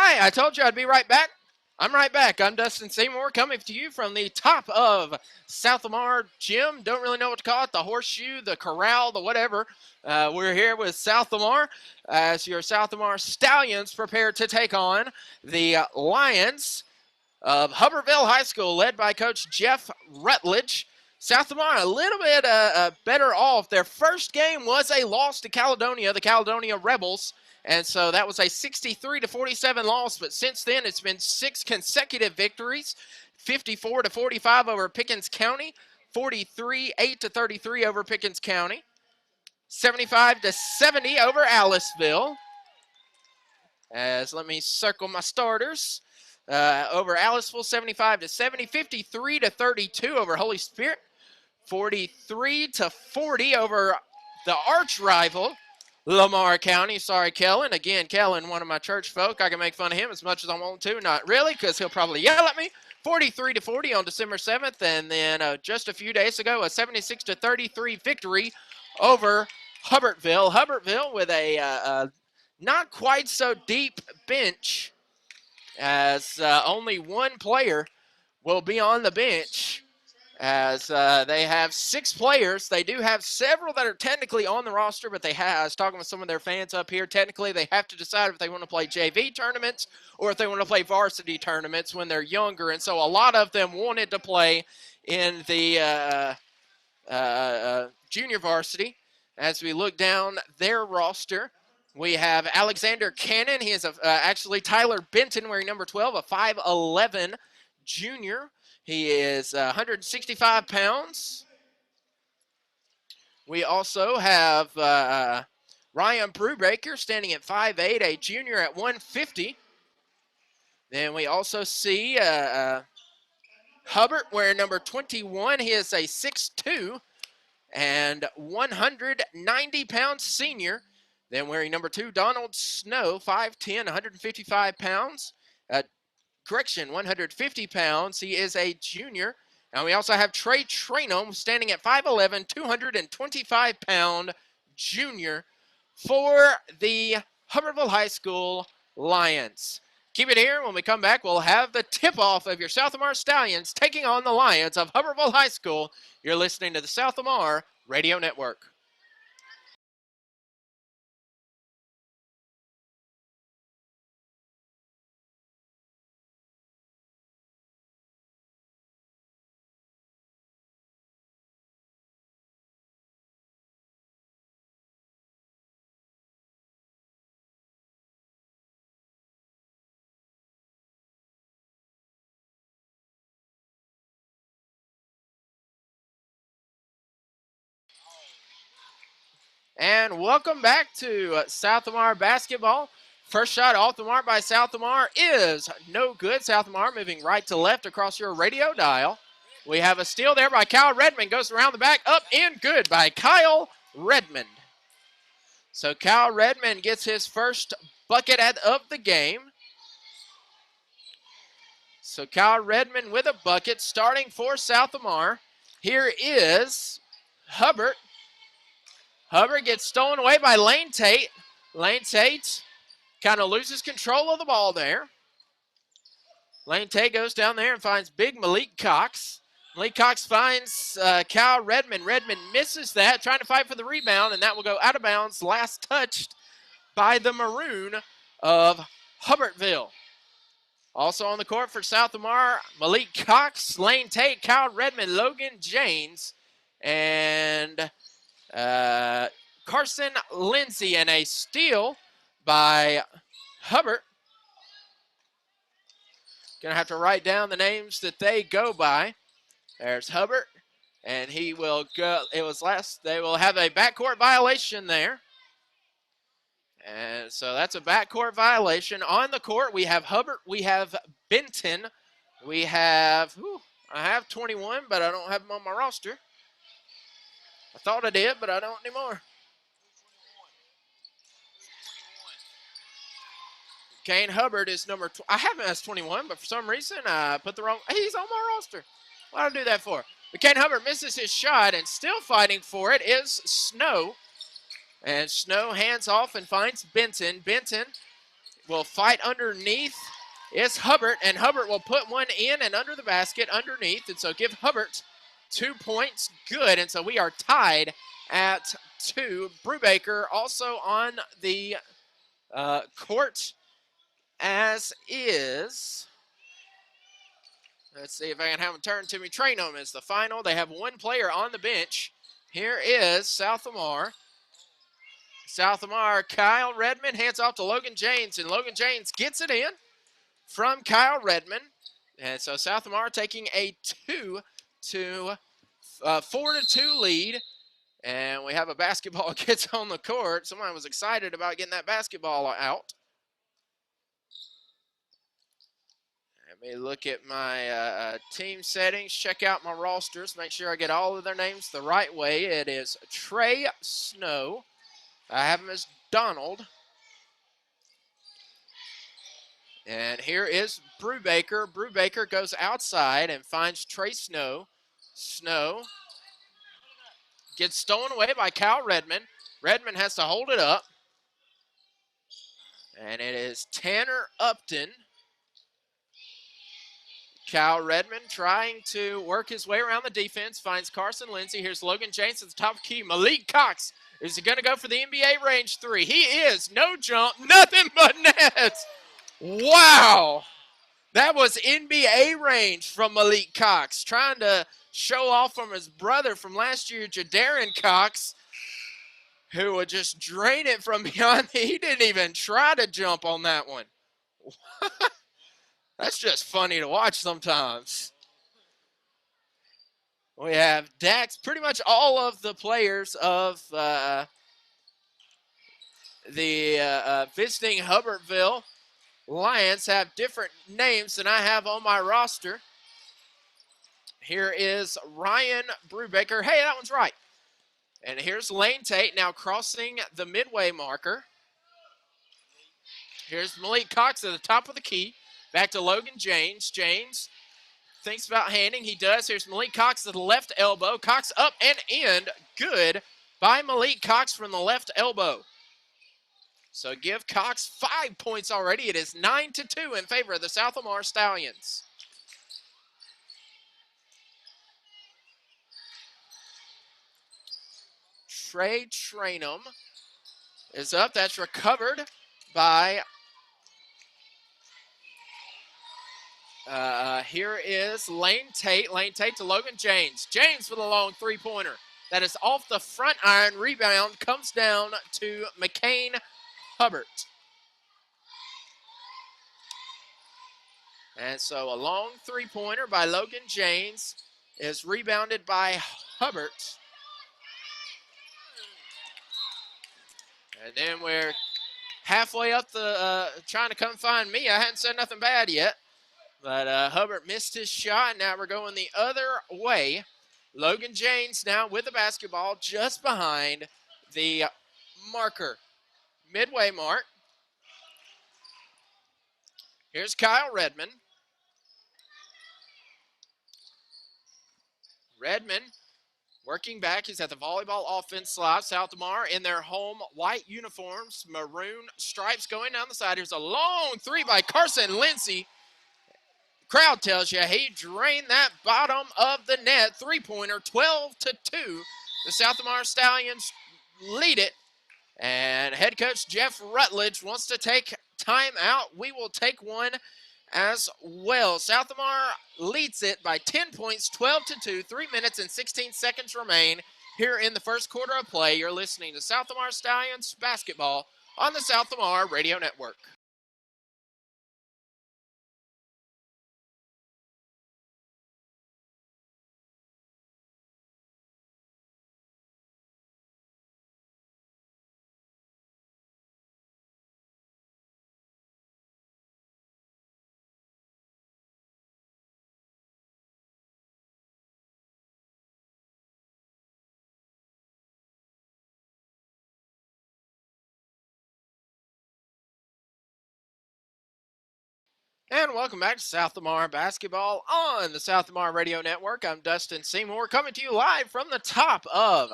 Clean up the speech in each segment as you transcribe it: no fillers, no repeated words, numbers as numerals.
Hi, I told you I'd be right back. I'm right back. I'm Dustin Seymour coming to you from the top of South Lamar Gym. Don't really know what to call it, the horseshoe, the corral, the whatever. We're here with South Lamar as your South Lamar Stallions prepare to take on the Lions of Hubbertville High School, led by Coach Jeff Rutledge. South Lamar a little bit better off. Their first game was a loss to Caledonia, the Caledonia Rebels. And so that was a 63-47 loss, but since then it's been 6 consecutive victories, 54-45 over Pickens County, 43-8-33 over Pickens County, 75-70 over Aliceville. Let me circle my starters. Over Aliceville, 75-70, 53-32 over Holy Spirit, 43-40 over the arch rival Lamar County. Sorry, Kellen. Again, Kellen, one of my church folk. I can make fun of him as much as I want to. Not really, because he'll probably yell at me. 43-40 on December 7th. And then just a few days ago, a 76-33 victory over Hubbertville. Hubbertville with a not quite so deep bench, as only one player will be on the bench, as they have 6 players. They do have several that are technically on the roster, but I was talking with some of their fans up here. Technically, they have to decide if they want to play JV tournaments or if they want to play varsity tournaments when they're younger. And so a lot of them wanted to play in the junior varsity. As we look down their roster, we have Alexander Cannon. He is actually Tyler Benton wearing number 12, a 5'11 junior. He is 165 pounds. We also have Ryan Brubaker standing at 5'8", a junior at 150. Then we also see Hubbard wearing number 21. He is a 6'2" and 190-pound senior. Then wearing number 2, Donald Snow, 5'10", 155 pounds. 150 pounds. He is a junior. And we also have Trey Trainum standing at 5'11", 225-pound junior for the Hubbertville High School Lions. Keep it here. When we come back, we'll have the tip-off of your South Lamar Stallions taking on the Lions of Hubbertville High School. You're listening to the South Lamar Radio Network. And welcome back to South Lamar basketball. First shot off the mark by South Lamar is no good. South Lamar moving right to left across your radio dial. We have a steal there by Kyle Redmond. Goes around the back, up and good by Kyle Redmond. So Kyle Redmond gets his first bucket of the game. So Kyle Redmond with a bucket starting for South Lamar. Here is Hubbard. Hubbard gets stolen away by Lane Tate. Lane Tate kind of loses control of the ball there. Lane Tate goes down there and finds big Malik Cox. Malik Cox finds Kyle Redmond. Redmond misses that, trying to fight for the rebound, and that will go out of bounds. Last touched by the Maroon of Hubbertville. Also on the court for South Lamar, Malik Cox, Lane Tate, Kyle Redmond, Logan James, and Carson Lindsay, and a steal by Hubbard. Gonna have to write down the names that they go by. There's Hubbard, and he will go. They will have a backcourt violation there. And so that's a backcourt violation. On the court, we have Hubbard, we have Benton, we have, I have 21, but I don't have him on my roster. I thought I did, but I don't anymore. Kane Hubbard is number I have him as 21, but for some reason I put the wrong. He's on my roster. Why did I do that for? But Kane Hubbard misses his shot, and still fighting for it is Snow. And Snow hands off and finds Benton. Benton will fight underneath is Hubbard, and Hubbard will put one in and under the basket underneath, and so give Hubbard 2 points. Good, and so we are tied at 2. Brubaker also on the court, as is, let's see if I can have them turn to me. Trainum is the final. They have one player on the bench. Here is South Lamar. South Lamar, Kyle Redmond hands off to Logan James, and Logan James gets it in from Kyle Redmond. And so South Lamar taking a 4-2 lead. And we have a basketball gets on the court. Someone was excited about getting that basketball out. Let me look at my team settings, check out my rosters, make sure I get all of their names the right way. It is Trey Snow. I have him as Donald. And here is Brubaker. Brubaker goes outside and finds Trey Snow. Snow gets stolen away by Kyle Redmond. Redmond has to hold it up. And it is Tanner Upton. Kyle Redmond trying to work his way around the defense. Finds Carson Lindsay. Here's Logan James at the top of the key. Malik Cox. Is he going to go for the NBA range 3? He is. No jump. Nothing but nets. Wow. That was NBA range from Malik Cox. Trying to show off from his brother from last year, Jadarian Cox, who would just drain it from beyond. He didn't even try to jump on that one. That's just funny to watch sometimes. We have Dax. Pretty much all of the players of the visiting Hubbertville Lions have different names than I have on my roster. Here is Ryan Brubaker. Hey, that one's right. And here's Lane Tate now crossing the midway marker. Here's Malik Cox at the top of the key. Back to Logan James. James thinks about handing. He does. Here's Malik Cox to the left elbow. Cox up and in. Good by Malik Cox from the left elbow. So give Cox 5 points already. It is 9-2 in favor of the South Lamar Stallions. Trey Trainum is up. That's recovered by here is Lane Tate. Lane Tate to Logan James. James with a long three-pointer. That is off the front iron. Rebound comes down to McCain Hubbard. And so a long three-pointer by Logan James is rebounded by Hubbard. And then we're halfway up the trying to come find me. I hadn't said nothing bad yet. But Hubbard missed his shot. Now we're going the other way. Logan James now with the basketball just behind the marker. Midway mark. Here's Kyle Redmond. Redmond working back. He's at the volleyball offense slot. South Lamar in their home white uniforms. Maroon stripes going down the side. Here's a long three by Carson Lindsay. Crowd tells you he drained that bottom of the net. Three-pointer, 12-2. The South Lamar Stallions lead it. And head coach Jeff Rutledge wants to take time out. We will take one as well. South Lamar leads it by 10 points, 12-2. 3 minutes and 16 seconds remain here in the first quarter of play. You're listening to South Lamar Stallions basketball on the South Lamar Radio Network. And welcome back to South Lamar Basketball on the South Lamar Radio Network. I'm Dustin Seymour coming to you live from the top of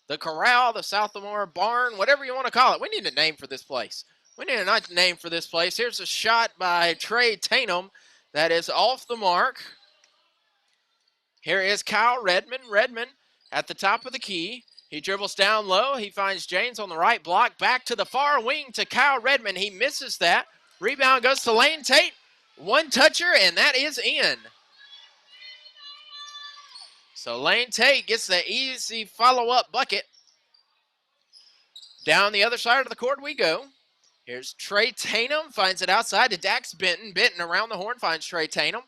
the corral, the South Lamar barn, whatever you want to call it. We need a name for this place. We need a nice name for this place. Here's a shot by Trey Tatum that is off the mark. Here is Kyle Redmond. Redmond at the top of the key. He dribbles down low. He finds James on the right block. Back to the far wing to Kyle Redmond. He misses that. Rebound goes to Lane Tate. One toucher, and that is in. So Lane Tate gets the easy follow-up bucket. Down the other side of the court we go. Here's Trey Tatum. Finds it outside to Dax Benton. Benton around the horn finds Trey Tatum.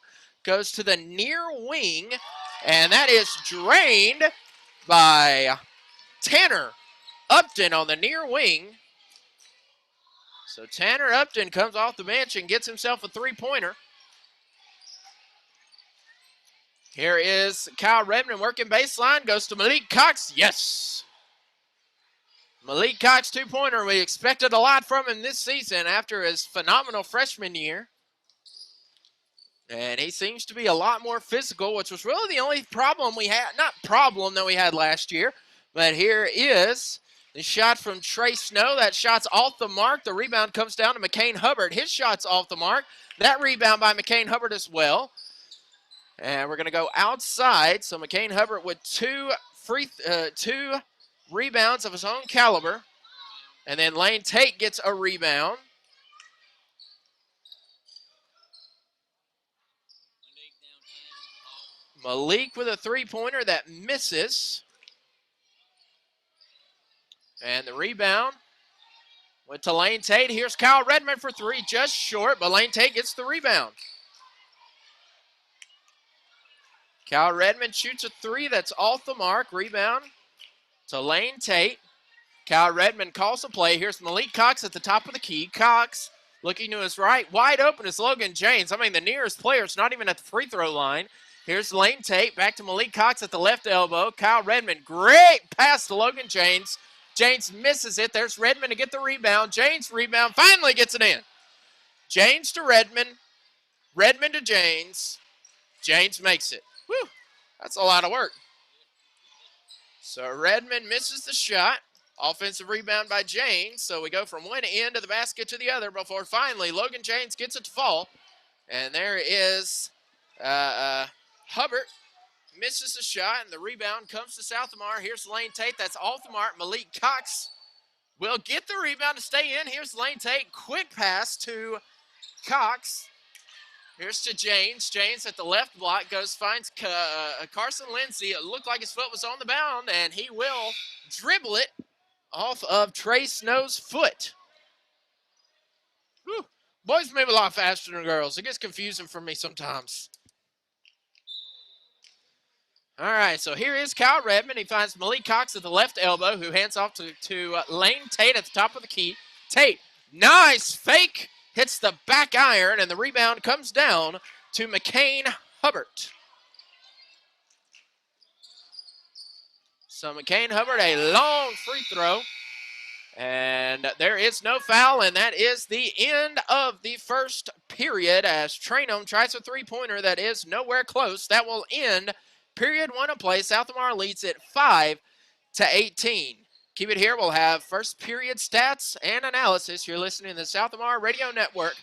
Goes to the near wing, and that is drained by Tanner Upton on the near wing. So Tanner Upton comes off the bench and gets himself a three-pointer. Here is Kyle Redmond working baseline. Goes to Malik Cox. Yes. Malik Cox two-pointer. We expected a lot from him this season after his phenomenal freshman year. And he seems to be a lot more physical, which was really the only problem we had. Not problem that we had last year. But here is the shot from Trey Snow. That shot's off the mark. The rebound comes down to McCain Hubbard. His shot's off the mark. That rebound by McCain Hubbard as well. And we're going to go outside. So McCain Hubbard with two rebounds of his own caliber. And then Lane Tate gets a rebound. Malik with a three-pointer that misses. And the rebound went to Lane Tate. Here's Kyle Redmond for three, just short, but Lane Tate gets the rebound. Kyle Redmond shoots a three that's off the mark. Rebound to Lane Tate. Kyle Redmond calls a play. Here's Malik Cox at the top of the key. Cox looking to his right. Wide open is Logan James. I mean, the nearest player is not even at the free throw line. Here's Lane Tate. Back to Malik Cox at the left elbow. Kyle Redmond. Great pass to Logan James. James misses it. There's Redmond to get the rebound. James rebound. Finally gets it in. James to Redmond. Redmond to James. James makes it. Whew. That's a lot of work. So Redmond misses the shot. Offensive rebound by James. So we go from one end of the basket to the other before finally Logan James gets it to fall. And there is Hubbard. Misses the shot, and the rebound comes to Southamar. Here's Lane Tate. That's off the mark. Malik Cox will get the rebound to stay in. Here's Lane Tate. Quick pass to Cox. Here's to James. James at the left block finds Carson Lindsay. It looked like his foot was on the bound, and he will dribble it off of Trey Snow's foot. Whew. Boys move a lot faster than girls. It gets confusing for me sometimes. All right, so here is Kyle Redmond. He finds Malik Cox at the left elbow, who hands off to Lane Tate at the top of the key. Tate, nice fake, hits the back iron, and the rebound comes down to McCain Hubbard. So McCain Hubbard, a long free throw, and there is no foul, and that is the end of the first period as Trainum tries a three-pointer that is nowhere close. That will end period one of play. Southamar leads it 5-18. Keep it here. We'll have first period stats and analysis. You're listening to the Southamar Radio Network.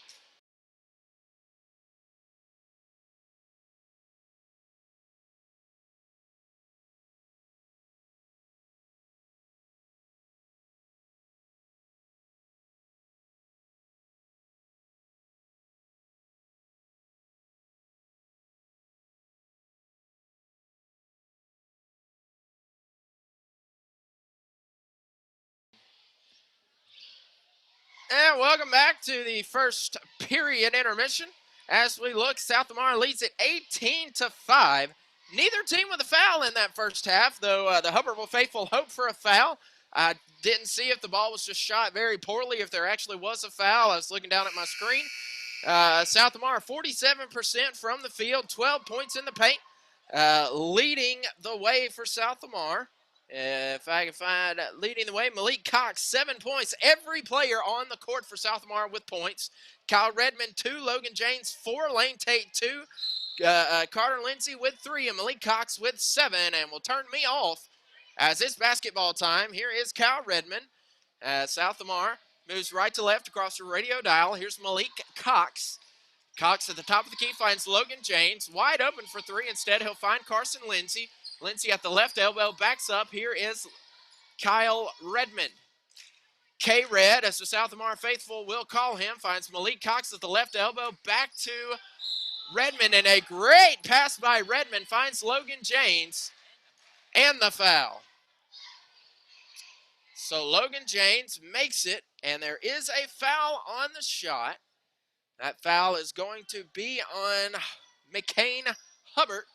And welcome back to the first period intermission. As we look, Southamar leads it 18-5. Neither team with a foul in that first half, though the Hubbertville faithful hoped for a foul. I didn't see if the ball was just shot very poorly, if there actually was a foul. I was looking down at my screen. Southamar 47% from the field, 12 points in the paint, leading the way for Southamar. If I can find leading the way, Malik Cox, 7 points. Every player on the court for Southamar with points. Kyle Redmond, 2. Logan James, 4. Lane Tate, 2. Carter Lindsay with 3. And Malik Cox with 7. And will turn me off as it's basketball time. Here is Kyle Redmond. Southamar Moves right to left across the radio dial. Here's Malik Cox. Cox at the top of the key finds Logan James. Wide open for three. Instead, he'll find Carson Lindsay. Lindsay at the left elbow backs up. Here is Kyle Redmond. K-Red, as the South Lamar faithful will call him, finds Malik Cox at the left elbow. Back to Redmond, and a great pass by Redmond finds Logan James, and the foul. So Logan James makes it, and there is a foul on the shot. That foul is going to be on McCain Hubbard.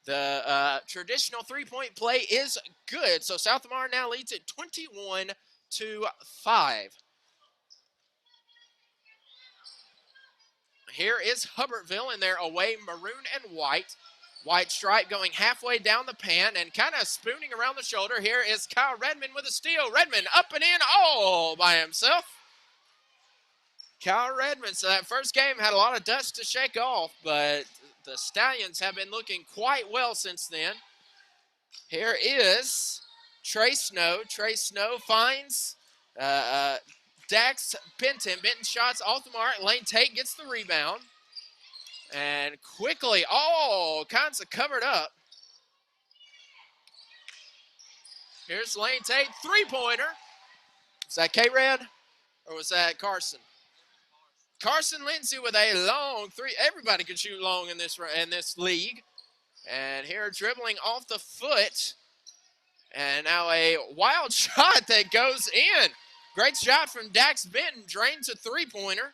The traditional three-point play is good, so South Lamar now leads it 21-5. Here is Hubbertville in their away maroon and white. White stripe going halfway down the pan and kind of spooning around the shoulder. Here is Kyle Redmond with a steal. Redmond up and in all by himself. Kyle Redmond, so that first game had a lot of dust to shake off, but the Stallions have been looking quite well since then. Here is Trey Snow. Trey Snow finds Dax Benton. Benton shots off the mark. Lane Tate gets the rebound. And quickly, all kinds of covered up. Here's Lane Tate, three-pointer. Was that K-Red or was that Carson? Carson Lindsay with a long three. Everybody can shoot long in this league. And here dribbling off the foot. And now a wild shot that goes in. Great shot from Dax Benton. Drains a three-pointer.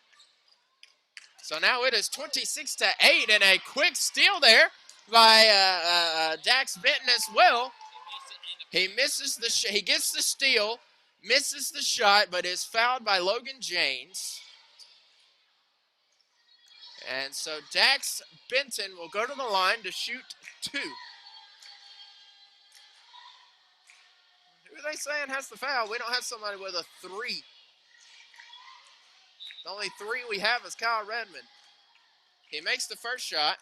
So now it is 26-8, and a quick steal there by Dax Benton as well. He misses he gets the steal, misses the shot, but is fouled by Logan James. And so Dax Benton will go to the line to shoot two. Who are they saying has the foul? We don't have somebody with a three. The only three we have is Kyle Redmond. He makes the first shot.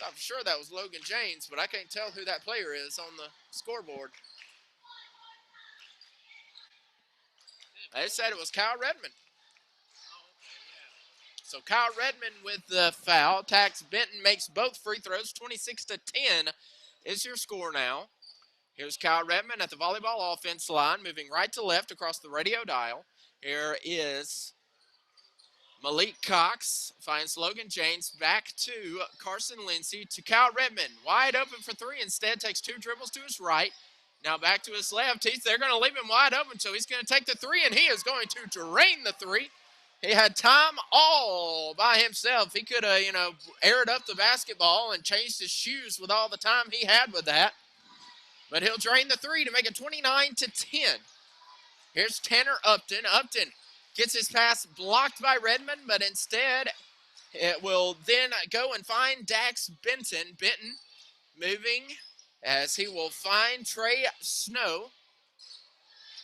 I'm sure that was Logan James, but I can't tell who that player is on the scoreboard. They said it was Kyle Redmond. So Kyle Redmond with the foul. Dax Benton makes both free throws. 26-10 is your score now. Here's Kyle Redmond at the volleyball offense line, moving right to left across the radio dial. Here is Malik Cox, finds Logan James, back to Carson Lindsay, to Kyle Redmond. Wide open for three, instead takes two dribbles to his right. Now back to his left. They're going to leave him wide open, so he's going to take the three, and he is going to drain the three. He had time all by himself. He could have, aired up the basketball and changed his shoes with all the time he had with that. But he'll drain the three to make it 29-10. Here's Tanner Upton. Upton gets his pass blocked by Redmond, but instead it will then go and find Dax Benton. Benton moving as he will find Trey Snow.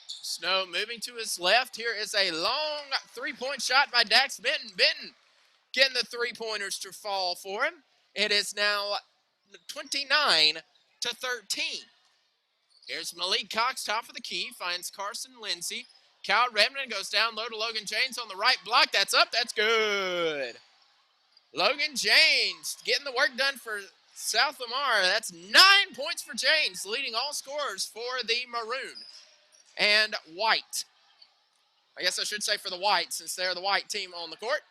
Snow moving to his left. Here is a long three-point shot by Dax Benton. Benton getting the three-pointers to fall for him. It is now 29-13. Here's Malik Cox, top of the key, finds Carson Lindsay. Kyle Redmond goes down low to Logan James on the right block. That's up. That's good. Logan James getting the work done for South Lamar. That's 9 points for James, leading all scorers for the maroon and white. I guess I should say for the white, since they're the white team on the court.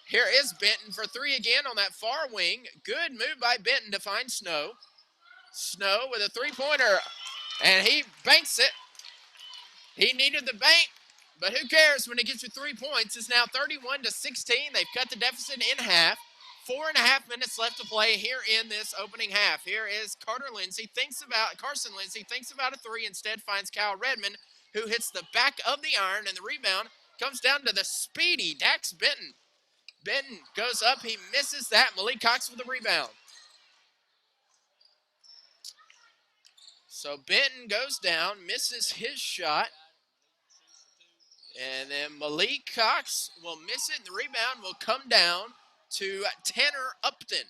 Here is Benton for three again on that far wing. Good move by Benton to find Snow. Snow with a three-pointer, and he banks it. He needed the bank, but who cares when he gets you 3 points? It's now 31-16. They've cut the deficit in half. 4.5 minutes left to play here in this opening half. Here is Carson Lindsay thinks about a three, instead finds Kyle Redmond, who hits the back of the iron, and the rebound comes down to the speedy Dax Benton. Benton goes up, he misses that. Malik Cox with the rebound. So Benton goes down, misses his shot. And then Malik Cox will miss it, and the rebound will come down to Tanner Upton.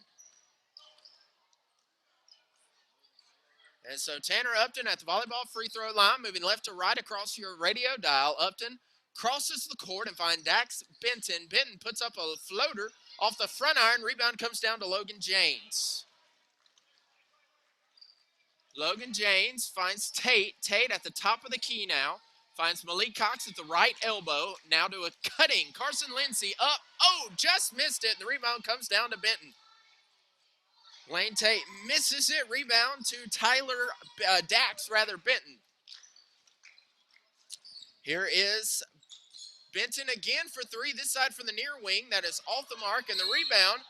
And so Tanner Upton at the volleyball free throw line, moving left to right across your radio dial. Upton crosses the court and finds Dax Benton. Benton puts up a floater off the front iron. Rebound comes down to Logan James. Logan James finds Tate. Tate at the top of the key now. Finds Malik Cox at the right elbow. Now to a cutting. Carson Lindsay up. Oh, just missed it. The rebound comes down to Benton. Lane Tate misses it. Rebound to Dax Benton. Here is Benton again for three. This side from the near wing. That is off the mark. And the rebound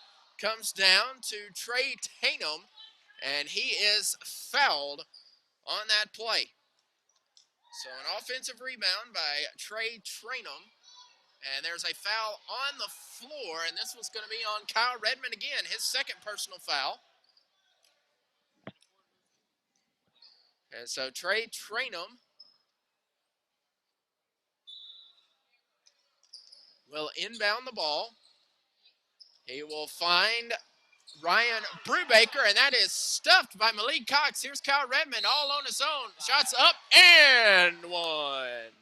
comes down to Trey Tainum. And he is fouled on that play. So an offensive rebound by Trey Tainum. And there's a foul on the floor. And this one's going to be on Kyle Redmond again. His second personal foul. And so Trey Tainum will inbound the ball. He will find Ryan Brubaker, and that is stuffed by Malik Cox. Here's Kyle Redmond all on his own. Shots up and one.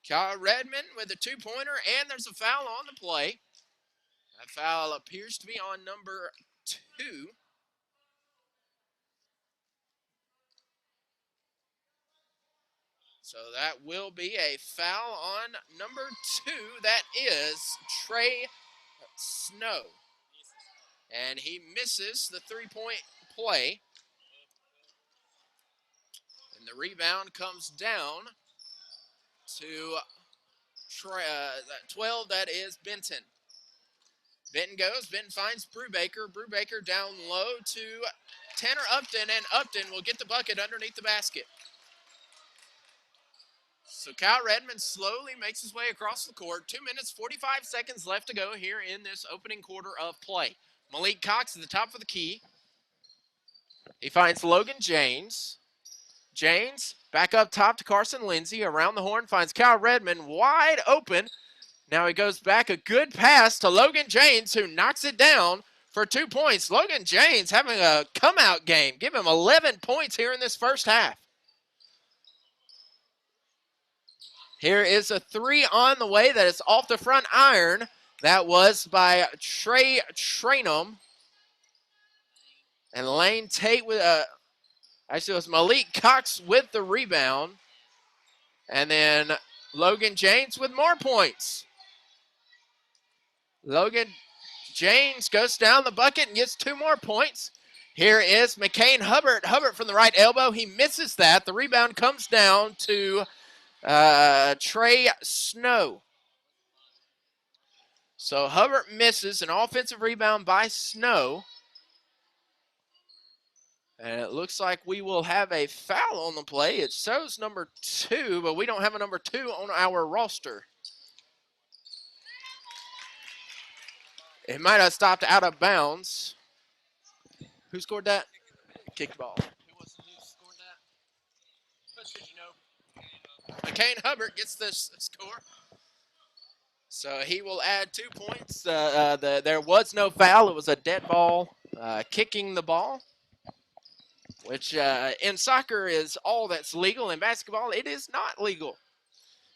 Kyle Redmond with a two-pointer, and there's a foul on the play. That foul appears to be on number 2. So that will be a foul on number 2. That is Trey Snow. And he misses the three-point play. And the rebound comes down to 12. That is Benton. Benton goes. Benton finds Brubaker. Brubaker down low to Tanner Upton. And Upton will get the bucket underneath the basket. So Kyle Redmond slowly makes his way across the court. 2 minutes, 45 seconds left to go here in this opening quarter of play. Malik Cox at the top of the key. He finds Logan James. James back up top to Carson Lindsay. Around the horn finds Kyle Redmond wide open. Now he goes back, a good pass to Logan James, who knocks it down for 2 points. Logan James having a come-out game. Give him 11 points here in this first half. Here is a three on the way that is off the front iron. That was by Trey Tainum. And Lane Tate with actually it was Malik Cox with the rebound. And then Logan James with more points. Logan James goes down the bucket and gets 2 more points. Here is McCain Hubbard. Hubbard from the right elbow. He misses that. The rebound comes down to Trey Snow. So Hubbard misses an offensive rebound by Snow. And it looks like we will have a foul on the play. It shows number 2, but we don't have a number 2 on our roster. It might have stopped out of bounds. Who scored that? Kicked ball. Who was who scored that? But did you know? McCain Hubbard gets this score. So he will add 2 points. There was no foul. It was a dead ball kicking the ball, which in soccer is all that's legal. In basketball, it is not legal.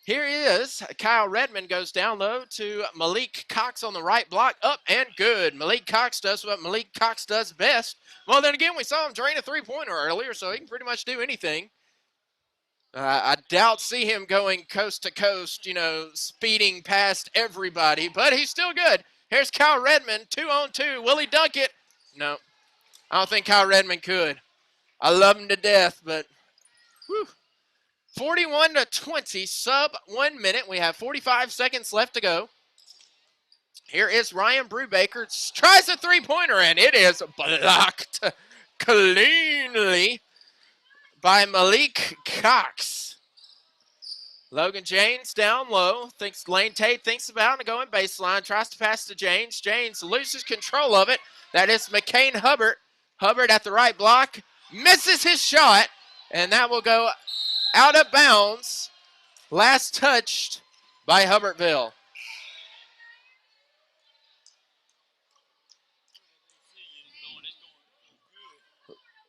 Here is Kyle Redmond goes down low to Malik Cox on the right block. Up and good. Malik Cox does what Malik Cox does best. Well, then again, we saw him drain a three-pointer earlier, so he can pretty much do anything. I doubt see him going coast to coast, speeding past everybody, but he's still good. Here's Kyle Redmond, 2-on-2. Will he dunk it? No. I don't think Kyle Redmond could. I love him to death, but whew. 41-20, sub 1 minute. We have 45 seconds left to go. Here is Ryan Brubaker. Tries a three-pointer, and it is blocked cleanly by Malik Cox. Logan James down low. Lane Tate thinks about it, going baseline. Tries to pass to James. James loses control of it. That is McCain Hubbard. Hubbard at the right block. Misses his shot, and that will go out of bounds. Last touched by Hubbertville.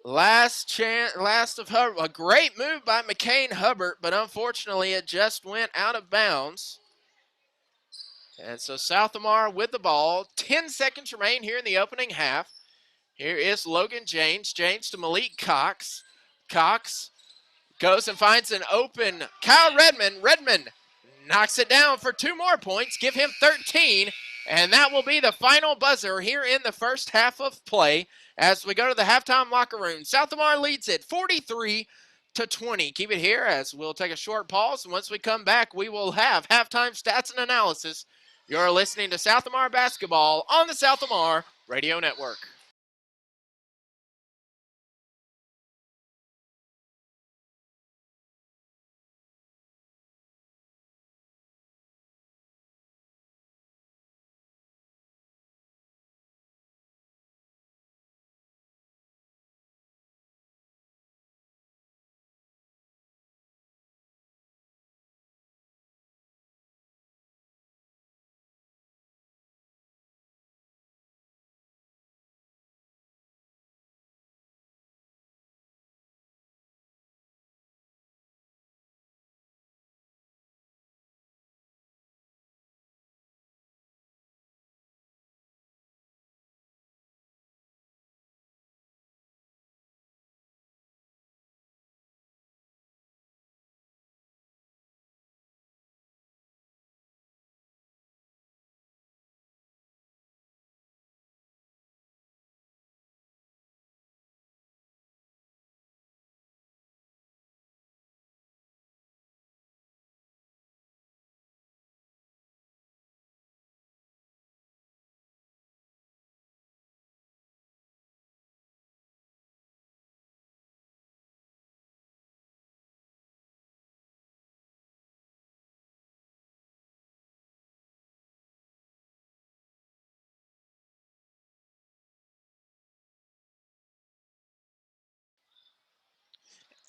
Last chance, last of Hubbard. A great move by McCain Hubbard, but unfortunately it just went out of bounds. And so South Lamar with the ball. 10 seconds remain here in the opening half. Here is Logan James. James to Malik Cox. Cox goes and finds an open Kyle Redmond. Redmond knocks it down for 2 more points. Give him 13. And that will be the final buzzer here in the first half of play as we go to the halftime locker room. South Lamar leads it 43-20. Keep it here as we'll take a short pause. And once we come back, we will have halftime stats and analysis. You're listening to South Lamar Basketball on the South Lamar Radio Network.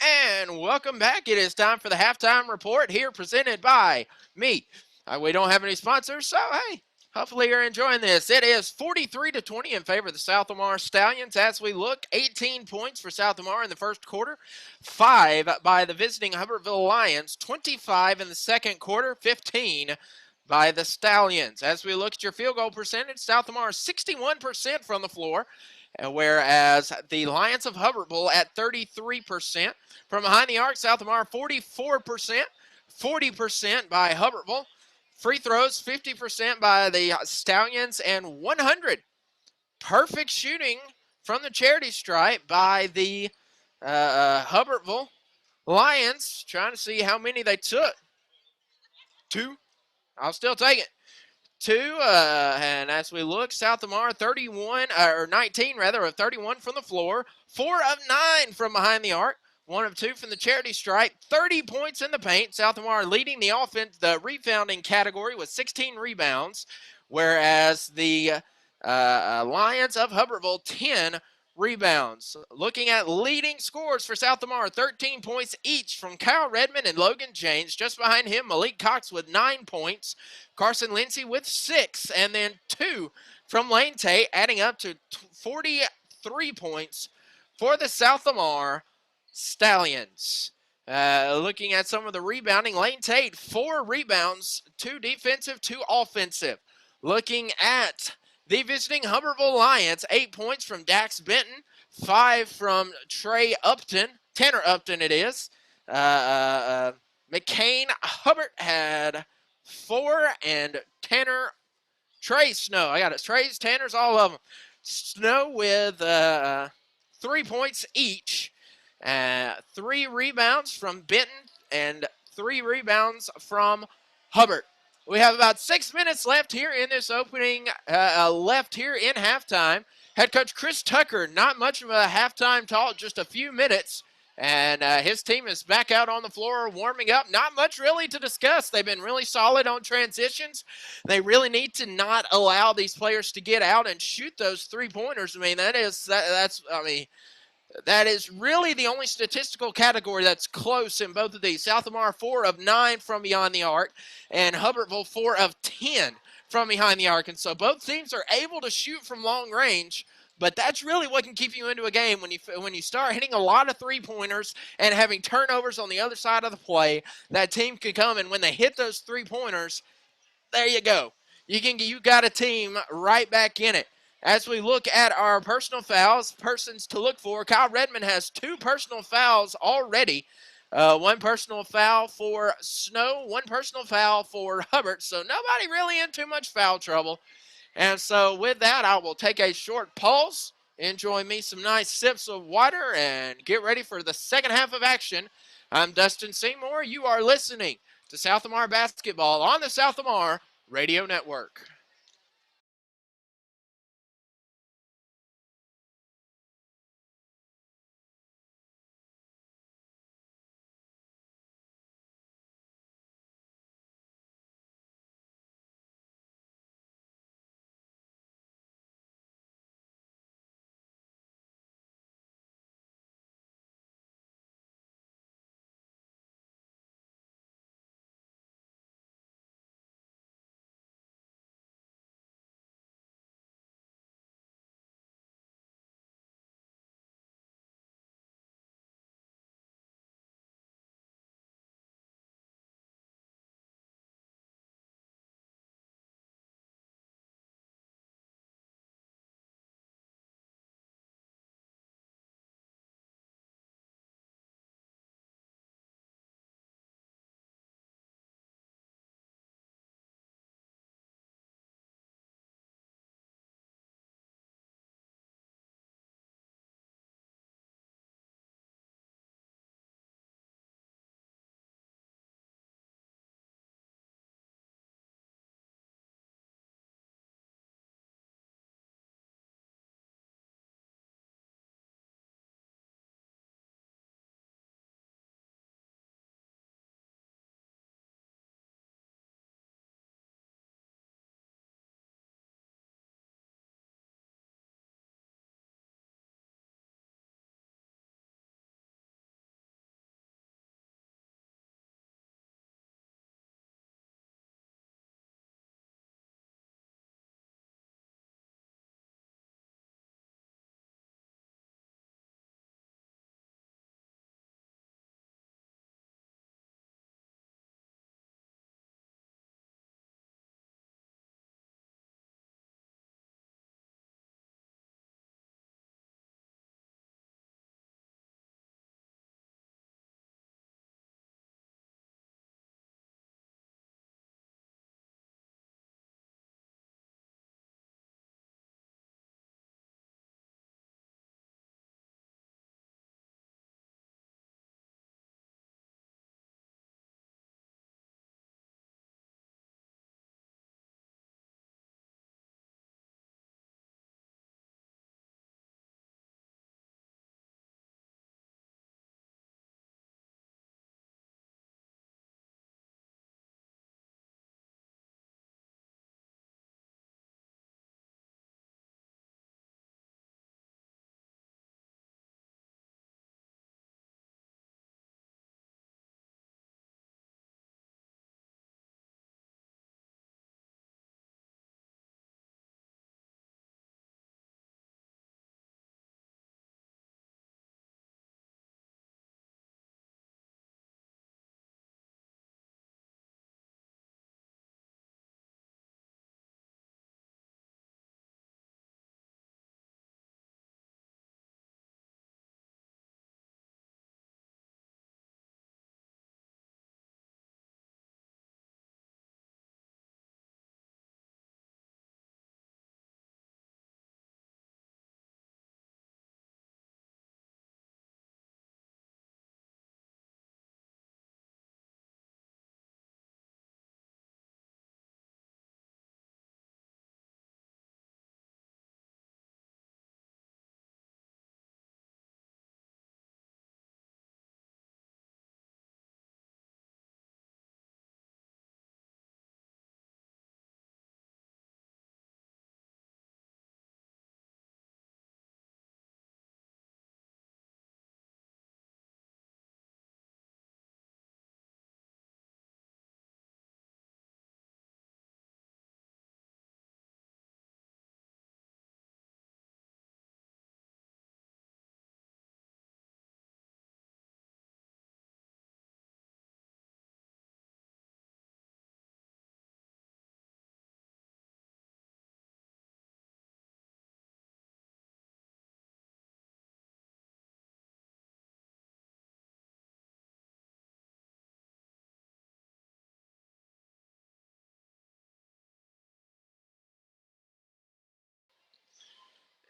And welcome back. It is time for the halftime report here presented by me. We don't have any sponsors, so hey, hopefully you're enjoying this. It is 43-20 in favor of the South Lamar Stallions as we look. 18 points for South Lamar in the first quarter, 5 by the visiting Hubbertville Lions, 25 in the second quarter, 15 by the Stallions. As we look at your field goal percentage, South Lamar 61% from the floor, whereas the Lions of Hubbertville at 33%. From behind the arc, South Lamar 44%, 40% by Hubbertville. Free throws 50% by the Stallions, and 100 perfect shooting from the charity stripe by the Hubbertville Lions. Trying to see how many they took. 2. I'll still take it. 2, and as we look, South Lamar 19 of 31 from the floor, 4 of 9 from behind the arc, 1 of 2 from the charity stripe, 30 points in the paint. South Lamar leading the offense, the rebounding category with 16 rebounds, whereas the Lions of Hubbertville 10 rebounds. Looking at leading scores for South Lamar, 13 points each from Kyle Redmond and Logan James. Just behind him, Malik Cox with 9 points, Carson Lindsay with 6, and then 2 from Lane Tate, adding up to 43 points for the South Lamar Stallions. Looking at some of the rebounding, Lane Tate, 4 rebounds, 2 defensive, 2 offensive. Looking at the visiting Hubbertville Lions, 8 points from Dax Benton, 5 from Tanner Upton it is. McCain Hubbard had 4, and Trey Snow, I got it, Tanner's all of them. Snow with 3 points each. 3 rebounds from Benton and 3 rebounds from Hubbard. We have about 6 minutes left here in this opening, left here in halftime. Head coach Chris Tucker, not much of a halftime talk, just a few minutes. And his team is back out on the floor warming up. Not much really to discuss. They've been really solid on transitions. They really need to not allow these players to get out and shoot those 3-pointers. I mean, that is really the only statistical category that's close in both of these. South Lamar 4 of 9 from beyond the arc, and Hubbertville 4 of 10 from behind the arc. And so both teams are able to shoot from long range, But that's really what can keep you into a game when you start hitting a lot of three-pointers and having turnovers on the other side of the play. That team can come, and when they hit those three-pointers, there you go. You got a team right back in it. As we look at our personal fouls, persons to look for, Kyle Redmond has 2 personal fouls already. One personal foul for Snow, one personal foul for Hubbard. So nobody really in too much foul trouble. And so with that, I will take a short pause, enjoy me some nice sips of water, and get ready for the second half of action. I'm Dustin Seymour. You are listening to South Lamar Basketball on the South Lamar Radio Network.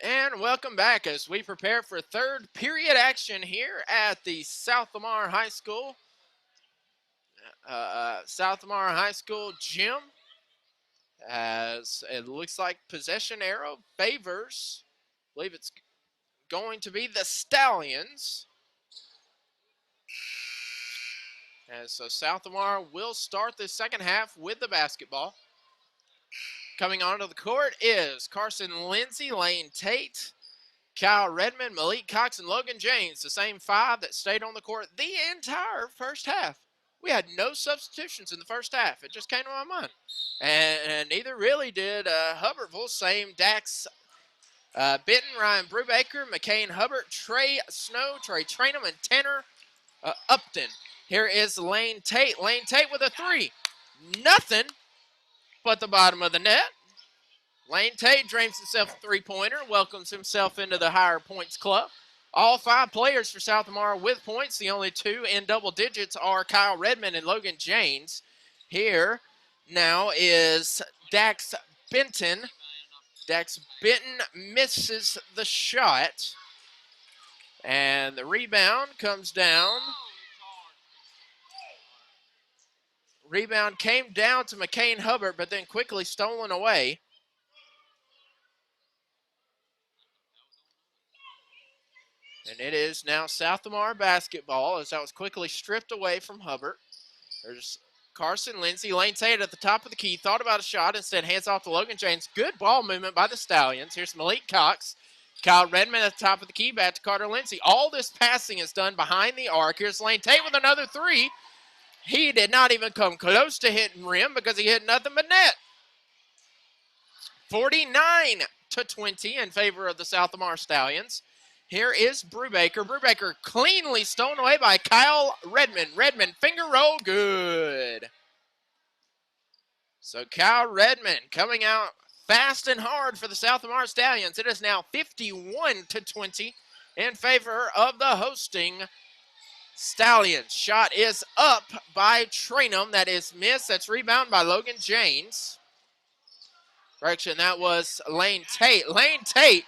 And welcome back as we prepare for third period action here at the South Lamar High School. South Lamar High School gym, as it looks like possession arrow favors, I believe it's going to be the Stallions. And so South Lamar will start the second half with the basketball. Coming onto the court is Carson Lindsay, Lane Tate, Kyle Redmond, Malik Cox, and Logan James, the same five that stayed on the court the entire first half. We had no substitutions in the first half. It just came to my mind. And neither really did Hubbertville. Same Dax Benton, Ryan Brubaker, McCain Hubbard, Trey Snow, Trey Trainum, and Tanner Upton. Here is Lane Tate. Lane Tate with a three. Nothing but the bottom of the net. Lane Tate drains himself a three-pointer, welcomes himself into the higher points club. All five players for South Lamar with points. The only two in double digits are Kyle Redmond and Logan James. Here now is Dax Benton. Dax Benton misses the shot. And the rebound comes down. Rebound came down to McCain Hubbard, but then quickly stolen away. And it is now South Lamar basketball as that was quickly stripped away from Hubbard. There's Carson Lindsay. Lane Tate at the top of the key. Thought about a shot. Instead, hands off to Logan James. Good ball movement by the Stallions. Here's Malik Cox. Kyle Redmond at the top of the key. Back to Carter Lindsay. All this passing is done behind the arc. Here's Lane Tate with another three. He did not even come close to hitting rim because he hit nothing but net. 49-20 in favor of the South Lamar Stallions. Here is Brubaker. Brubaker cleanly stolen away by Kyle Redmond. Redmond finger roll, good. So Kyle Redmond coming out fast and hard for the South Lamar Stallions. It is now 51-20 in favor of the hosting Stallions. Shot is up by Trainum. That is missed. That's rebound by Logan James. Correction, that was Lane Tate. Lane Tate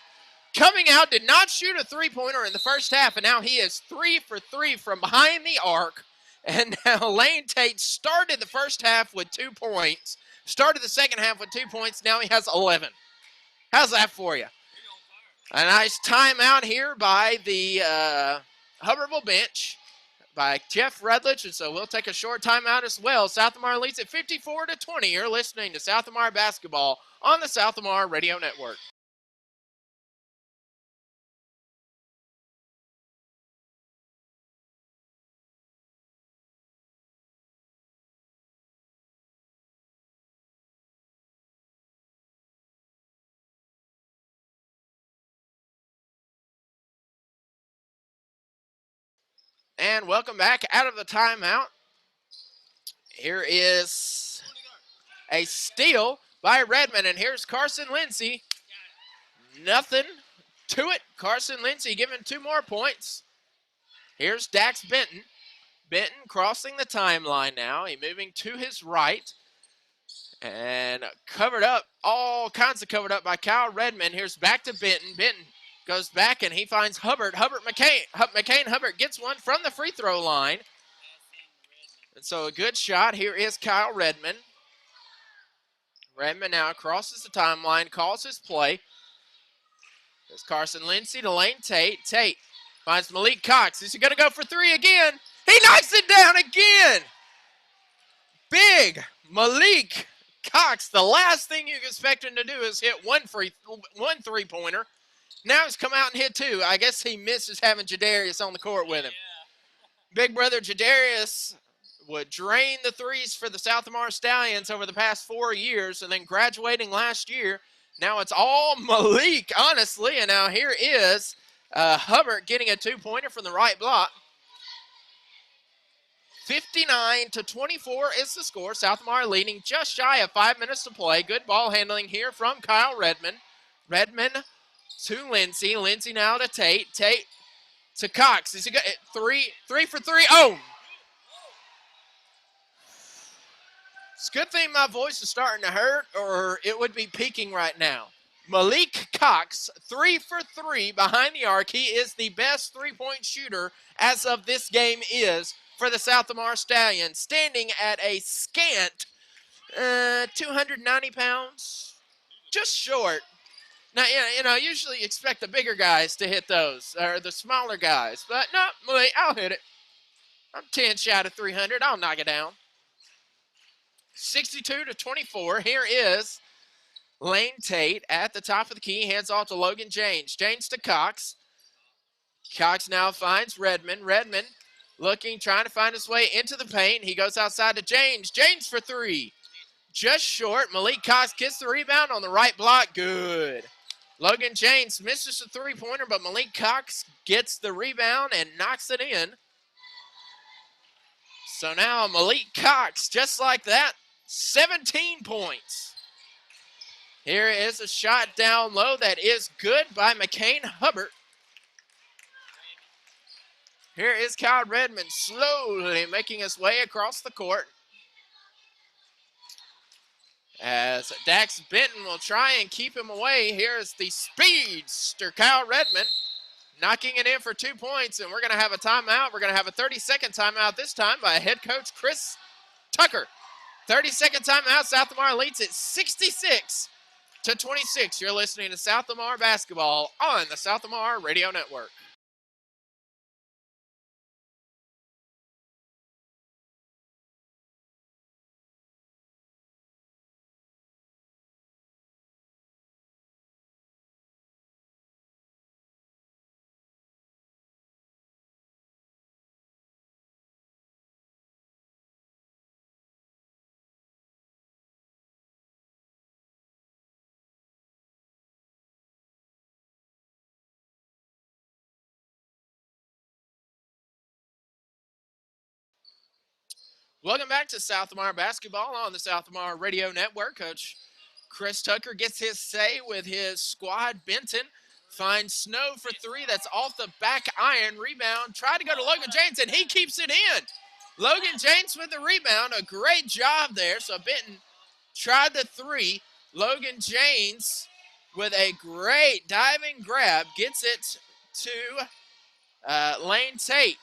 coming out, did not shoot a three-pointer in the first half, and now he is 3 for 3 from behind the arc. And now Lane Tate started the first half with 2 points, started the second half with 2 points, now he has 11. How's that for you? A nice timeout here by the Hubbertville bench by Jeff Rutledge, and so we'll take a short timeout as well. South Lamar leads at 54-20. You're listening to South Lamar basketball on the South Lamar Radio Network. And welcome back out of the timeout. Here is a steal by Redmond, and here's Carson Lindsay. Nothing to it. Carson Lindsay giving 2 more points. Here's Dax Benton. Benton crossing the timeline now. He's moving to his right. And covered up, all kinds of covered up by Kyle Redmond. Here's back to Benton. Benton goes back and he finds Hubbard. McCain Hubbard gets one from the free throw line. And so a good shot. Here is Kyle Redmond. Redmond now crosses the timeline, calls his play. There's Carson Lindsay to Lane Tate. Tate finds Malik Cox. Is he going to go for 3 again? He knocks it down again. Big Malik Cox. The last thing you expect him to do is hit one three-pointer. Now he's come out and hit 2. I guess he misses having Jadarius on the court with him. Big brother Jadarius would drain the threes for the South Lamar Stallions over the past 4 years, and then graduating last year. Now it's all Malik, honestly, and now here is Hubbard getting a 2-pointer from the right block. 59-24 is the score. South Lamar leading just shy of 5 minutes to play. Good ball handling here from Kyle Redmond. Redmond to Lindsay. Lindsay now to Tate. Tate to Cox. Is he got 3 for 3? Oh! It's a good thing my voice is starting to hurt, or it would be peaking right now. Malik Cox, 3 for 3 behind the arc. He is the best three-point shooter as of this game is for the South Lamar Stallions, standing at a scant 290 pounds, just short. Now, usually you expect the bigger guys to hit those, or the smaller guys, but no, Malik, I'll hit it. I'm 10 shy of 300. I'll knock it down. 62-24. Here is Lane Tate at the top of the key, hands off to Logan James. James to Cox. Cox now finds Redmond. Redmond looking, trying to find his way into the paint. He goes outside to James. James for three. Just short. Malik Cox gets the rebound on the right block. Good. Logan James misses the three-pointer, but Malik Cox gets the rebound and knocks it in. So now Malik Cox, just like that, 17 points. Here is a shot down low that is good by McCain Hubbard. Here is Kyle Redmond slowly making his way across the court. As Dax Benton will try and keep him away. Here is the speedster Kyle Redmond knocking it in for 2 points, and we're going to have a timeout. We're going to have a 30-second timeout this time by head coach Chris Tucker. 30-second timeout. South Lamar leads it 66-26. You're listening to South Lamar basketball on the South Lamar Radio Network. Welcome back to South Lamar basketball on the South Lamar Radio Network. Coach Chris Tucker gets his say with his squad. Benton finds Snow for three. That's off the back iron. Rebound. Tried to go to Logan James, and he keeps it in. Logan James with the rebound. A great job there. So Benton tried the three. Logan James with a great diving grab gets it to Lane Tate.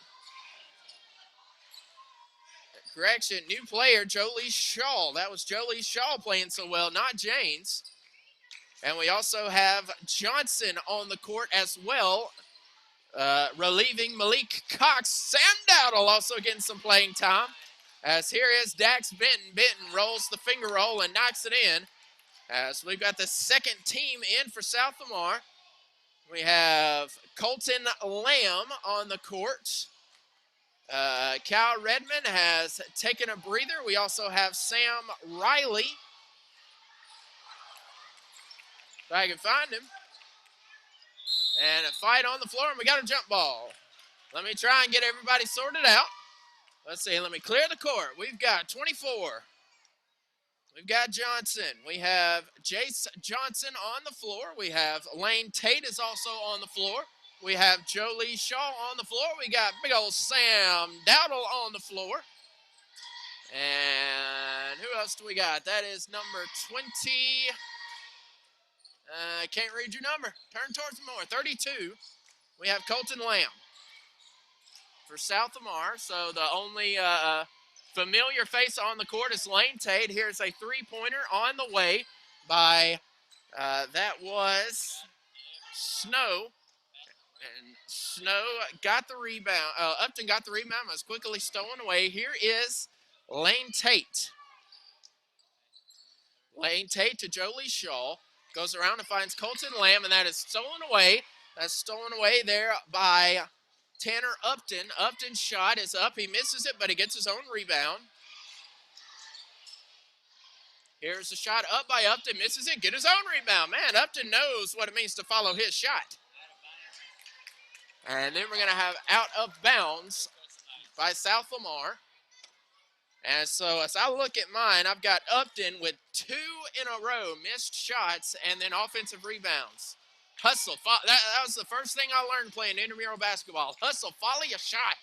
Correction, new player, Jolie Shaw. That was Jolie Shaw playing so well, not James. And we also have Johnson on the court as well, relieving Malik Cox. Sam Dowdle also getting some playing time. As here is Dax Benton. Benton rolls the finger roll and knocks it in. As we've got the second team in for South Lamar. We have Colton Lamb on the court. Cal Redmond has taken a breather. We also have Sam Riley. If I can find him. And a fight on the floor, and we got a jump ball. Let me try and get everybody sorted out. Let's see, let me clear the court. We've got 24. We've got Johnson. We have Jace Johnson on the floor. We have Lane Tate is also on the floor. We have Jolie Shaw on the floor. We got big old Sam Dowdle on the floor. And who else do we got? That is number 20. I can't read your number. Turn towards me more. 32. We have Colton Lamb for South Lamar. So the only familiar face on the court is Lane Tate. Here's a three-pointer on the way by, that was Snow. And Snow got the rebound. Upton got the rebound. Was quickly stolen away. Here is Lane Tate. Lane Tate to Jolie Shaw. Goes around and finds Colton Lamb, and that is stolen away. That's stolen away there by Tanner Upton. Upton's shot is up. He misses it, but he gets his own rebound. Here's the shot up by Upton. Misses it. Get his own rebound. Man, Upton knows what it means to follow his shot. And then we're going to have out of bounds by South Lamar. And so as I look at mine, I've got Upton with 2 in a row missed shots and then offensive rebounds. Hustle. That was the first thing I learned playing intramural basketball. Hustle. Follow your shot.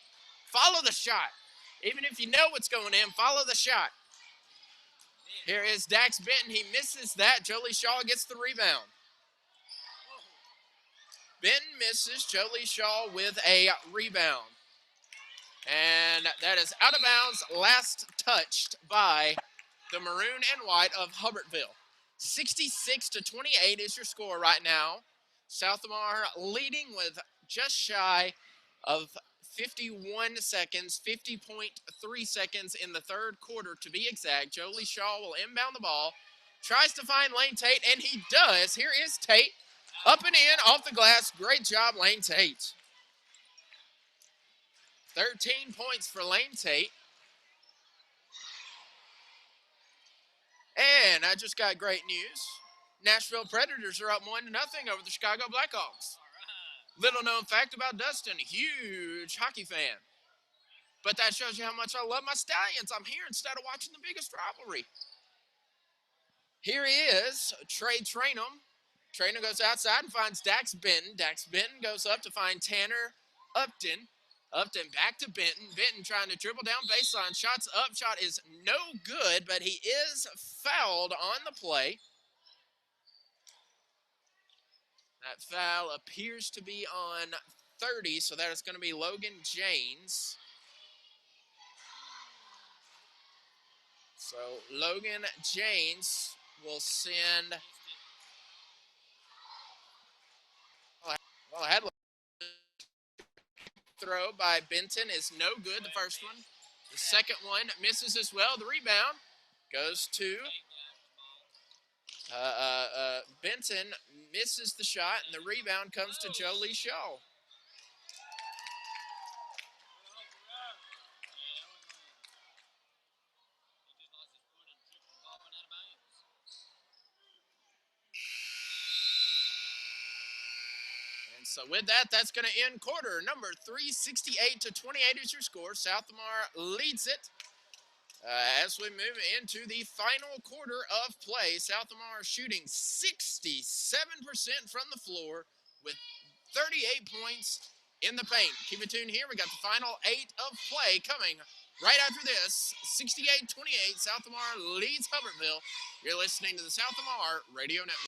Follow the shot. Even if you know what's going in, follow the shot. Here is Dax Benton. He misses that. Jolie Shaw gets the rebound. Benton misses. Jolie Shaw with a rebound. And that is out of bounds, last touched by the maroon and white of Hubbertville. 66-28 is your score right now. South Lamar leading with just shy of 51 seconds, 50.3 seconds in the third quarter to be exact. Jolie Shaw will inbound the ball, tries to find Lane Tate, and he does. Here is Tate, up and in, off the glass. Great job, Lane Tate. 13 points for Lane Tate. And I just got great news. Nashville Predators are up 1-0 over the Chicago Blackhawks. Little known fact about Dustin, huge hockey fan. But that shows you how much I love my Stallions. I'm here instead of watching the biggest rivalry. Here he is, Trey Trainum. Trainum goes outside and finds Dax Benton. Dax Benton goes up to find Tanner Upton. Upton back to Benton. Benton trying to dribble down baseline. Shots up. Shot is no good, but he is fouled on the play. That foul appears to be on 30, so that is going to be Logan Janes. So Logan Janes will send. Well, I had throw by Benton is no good. The first one. The second one misses as well. The rebound goes to Benton, misses the shot, and the rebound comes to Jolie Shaw. And so with that, that's going to end quarter number 3. 68-28 is your score. South Lamar leads it. As we move into the final quarter of play, South Lamar shooting 67% from the floor with 38 points in the paint. Keep it tuned here. We got the final 8 of play coming right after this. 68-28, South Lamar leads Hubbertville. You're listening to the South Lamar Radio Network.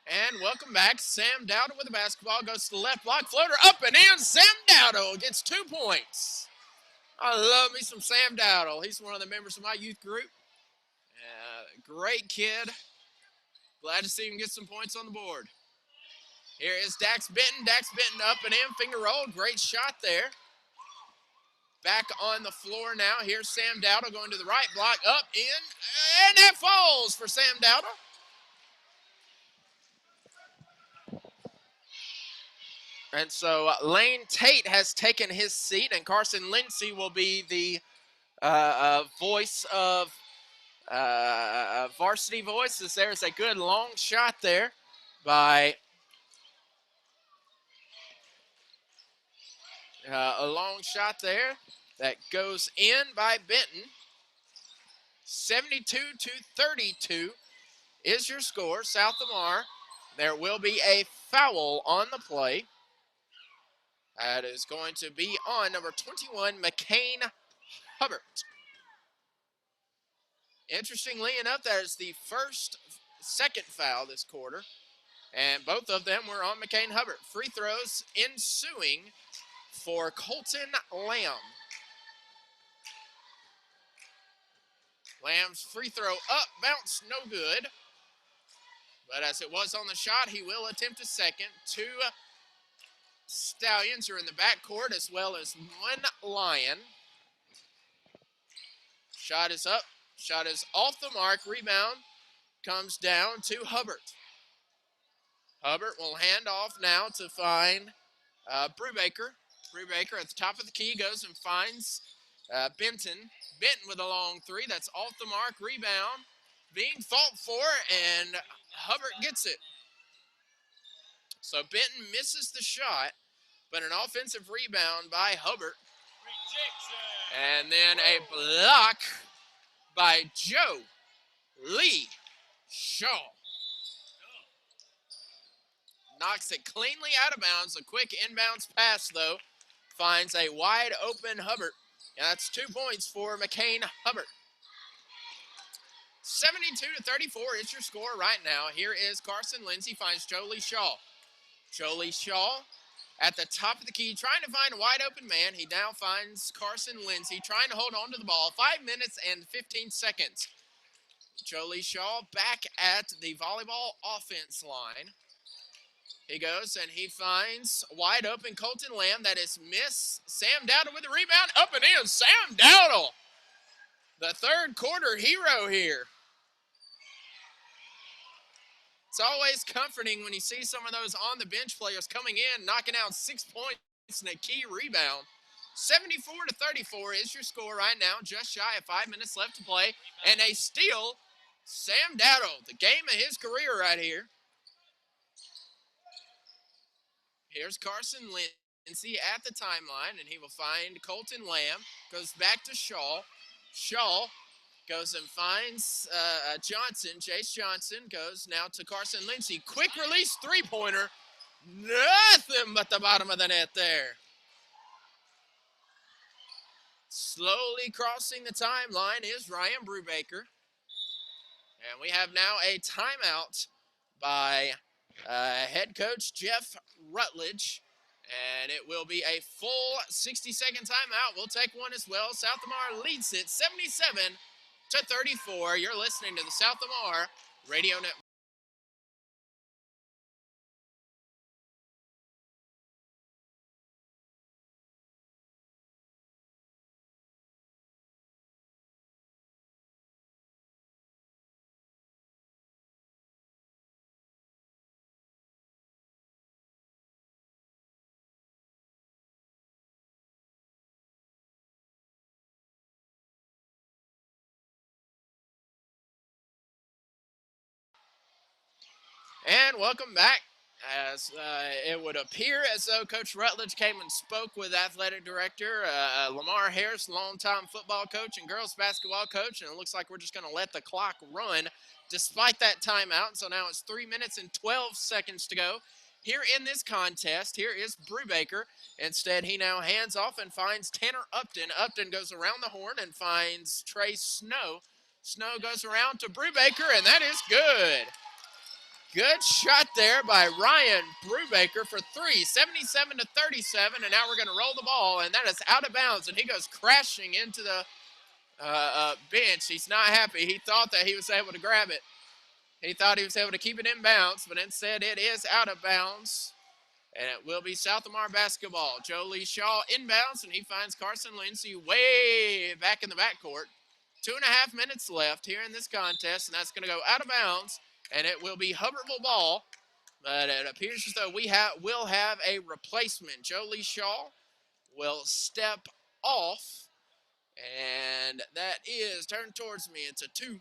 And welcome back. Sam Dowdle with the basketball. Goes to the left block. Floater up and in. Sam Dowdle gets 2 points. I love me some Sam Dowdle. He's one of the members of my youth group. Great kid. Glad to see him get some points on the board. Here is Dax Benton. Dax Benton up and in. Finger roll. Great shot there. Back on the floor now. Here's Sam Dowdle going to the right block. Up, in. And that falls for Sam Dowdle. And so Lane Tate has taken his seat, and Carson Lindsay will be the voice of varsity voices. There's a good long shot there by a long shot there that goes in by Benton. 72-32 is your score. South Lamar. There will be a foul on the play. That is going to be on number 21, McCain Hubbard. Interestingly enough, that is the second foul this quarter, and both of them were on McCain Hubbard. Free throws ensuing for Colton Lamb. Lamb's free throw up, bounce, no good. But as it was on the shot, he will attempt a second. 2 Stallions are in the backcourt as well as 1 Lion. Shot is up. Shot is off the mark. Rebound comes down to Hubbert. Hubbert will hand off now to find Brubaker. Brubaker at the top of the key goes and finds Benton. Benton with a long three. That's off the mark. Rebound being fought for, and Hubbert gets it. So Benton misses the shot, but an offensive rebound by Hubbert. And then a block by Joe Lee Shaw. Knocks it cleanly out of bounds. A quick inbounds pass, though, finds a wide open Hubbert. And that's 2 points for McCain Hubbert. 72-34 is your score right now. Here is Carson Lindsay, finds Jolie Shaw. Jolie Shaw at the top of the key, trying to find a wide open man. He now finds Carson Lindsay, trying to hold on to the ball. 5 minutes and 15 seconds. Jolie Shaw back at the volleyball offense line. He goes and he finds wide open Colton Lamb. That is miss. Sam Dowdle with the rebound. Up and in. Sam Dowdle, the third quarter hero here. It's always comforting when you see some of those on the bench players coming in, knocking out 6 points and a key rebound. 74-34 is your score right now. Just shy of 5 minutes left to play. And a steal. Sam Dowdle, the game of his career right here. Here's Carson Lindsay at the timeline, and he will find Colton Lamb. Goes back to Shaw. Shaw goes and finds Johnson. Jace Johnson goes now to Carson Lindsay. Quick release three-pointer. Nothing but the bottom of the net there. Slowly crossing the timeline is Ryan Brubaker. And we have now a timeout by head coach Jeff Rutledge, and it will be a full 60-second timeout. We'll take one as well. South Lamar leads it 77-34. You're listening to the South Lamar Radio Network. And welcome back. As it would appear as though Coach Rutledge came and spoke with athletic director Lamar Harris, longtime football coach and girls basketball coach, and it looks like we're just going to let the clock run despite that timeout. So now it's 3 minutes and 12 seconds to go here in this contest. Here is Brubaker. Instead, he now hands off and finds Tanner Upton. Upton goes around the horn and finds Trey Snow. Snow goes around to Brubaker, and that is good. Good shot there by Ryan Brubaker for three, 77-37, and now we're going to roll the ball, and that is out of bounds, and he goes crashing into the bench. He's not happy. He thought that he was able to grab it. He thought he was able to keep it in bounds, but instead it is out of bounds, and it will be South Lamar basketball. Jolie Shaw inbounds, and he finds Carson Lindsay way back in the backcourt. 2.5 minutes left here in this contest, and that's going to go out of bounds. And it will be Hubbertville ball, but it appears as though we will have a replacement. Jolie Shaw will step off, and that is, turn towards me, it's a 2.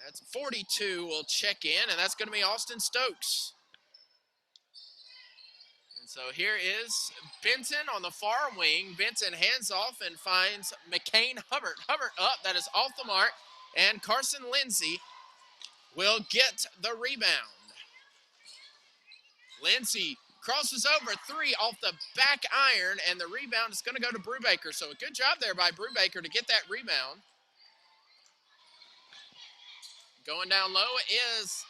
That's 42 will check in, and that's going to be Austin Stokes. And so here is Benton on the far wing. Benton hands off and finds McCain Hubbert. Hubbert up, that is off the mark. And Carson Lindsay will get the rebound. Lindsay crosses over three off the back iron, and the rebound is going to go to Brubaker. So a good job there by Brubaker to get that rebound. Going down low is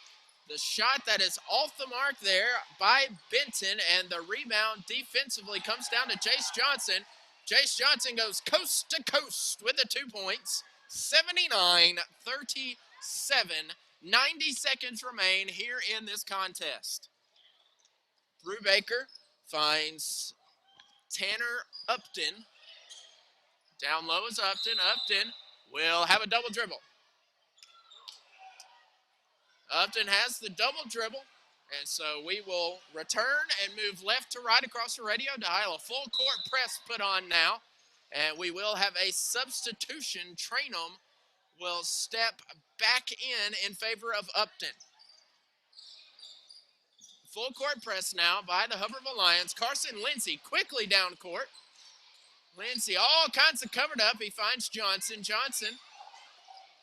the shot that is off the mark there by Benton, and the rebound defensively comes down to Jace Johnson. Jace Johnson goes coast to coast with the 2 points. 79-37, 90 seconds remain here in this contest. Brubaker finds Tanner Upton. Down low is Upton. Upton will have a double dribble. Upton has the double dribble. And so we will return and move left to right across the radio dial. A full court press put on now. And we will have a substitution. Trainum will step back in favor of Upton. Full court press now by the Hubbertville Lions. Carson Lindsay quickly down court. Lindsay all kinds of covered up. He finds Johnson. Johnson